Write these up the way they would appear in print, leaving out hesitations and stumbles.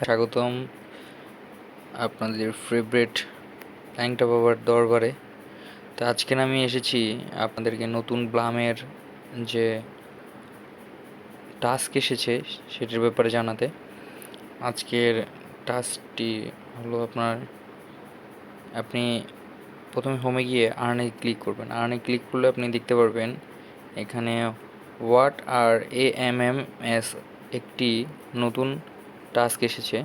স্বাগতম আপনাদের ফেভারিট ল্যাংটা বাবার দরবারে। তো আজকে আমি এসেছি আপনাদেরকে নতুন ব্লামের যে টাস্ক এসেছে সেটির ব্যাপারে জানাতে। আজকের টাস্কটি হলো আপনি প্রথমে হোমে গিয়ে আর্নে ক্লিক করবেন। আর্নে ক্লিক করলে আপনি দেখতে পারবেন এখানে হোয়াট আর AMMS একটি নতুন টাস্ক এসেছে।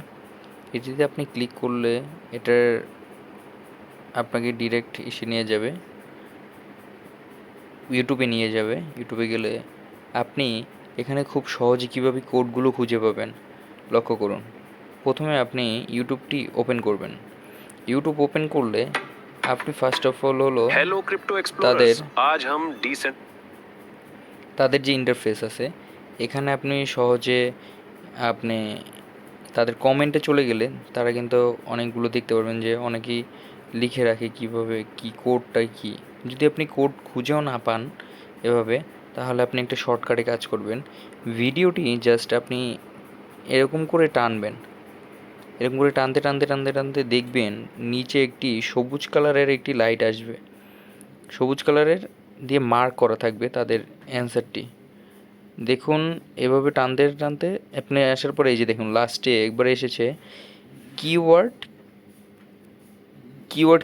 এটিতে আপনি ক্লিক করলে এটার আপনাকে ডিরেক্ট নিয়ে যাবে, ইউটিউবে নিয়ে যাবে। ইউটিউবে গেলে আপনি এখানে খুব সহজে কীভাবে কোডগুলো খুঁজে পাবেন লক্ষ্য করুন। প্রথমে আপনি ইউটিউবটি ওপেন করবেন। ইউটিউব ওপেন করলে আপনি ফার্স্ট অফ অল হলো হ্যালো ক্রিপ্টো এক্সপ্লোরার্স, আজ হাম তাদের যে ইন্টারফেস আছে এখানে আপনি সহজে আপনি তাদের কমেন্টে চলে গেলে তারা কিন্তু অনেকগুলো দেখতে পারবেন যে অনেকেই লিখে রাখে কীভাবে কী কোডটা কী। যদি আপনি কোড খুঁজেও না পান এভাবে, তাহলে আপনি একটা শর্টকাটে কাজ করবেন। ভিডিওটি জাস্ট আপনি এরকম করে টানবেন, এরকম করে টানতে টানতে টানতে টানতে দেখবেন নিচে একটি সবুজ কালারের একটি লাইট আসবে। সবুজ কালারের দিয়ে মার্ক করা থাকবে তাদের অ্যান্সারটি। দেখুন এভাবে টানতে টানতে আপনি আসার পরে এই যে দেখুন লাস্টে একবার এসেছে কিওয়ার্ড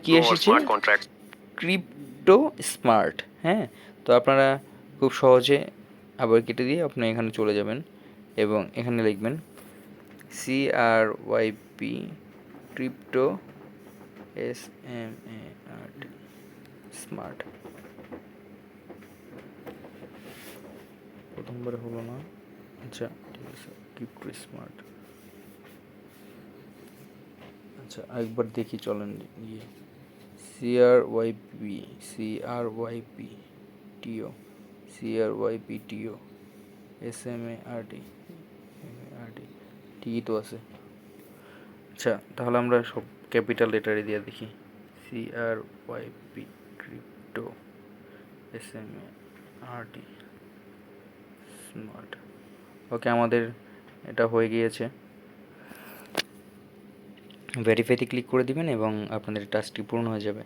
কি এসেছে, ক্রিপ্টো স্মার্ট। হ্যাঁ, তো আপনারা খুব সহজে আবার কেটে দিয়ে আপনি এখানে চলে যাবেন এবং এখানে লিখবেন CRYP ক্রিপ্টো SMART স্মার্ট। প্রথমবারে হলো না, আচ্ছা ঠিক আছে, ক্রিপ্টো স্মার্ট। আচ্ছা আরেকবার দেখি চলেন গিয়ে CRYP TO SMART ঠিকই তো আছে। আচ্ছা তাহলে আমরা সব ক্যাপিটাল লেটারে দিয়ে দেখি CRYP ক্রিপ্টো SMART স্মার্ট। ওকে, আমাদের এটা হয়ে গিয়েছে। ভেরিফাইতে ক্লিক করে দিবেন এবং আপনাদের টাস্কটি পূর্ণ হয়ে যাবে।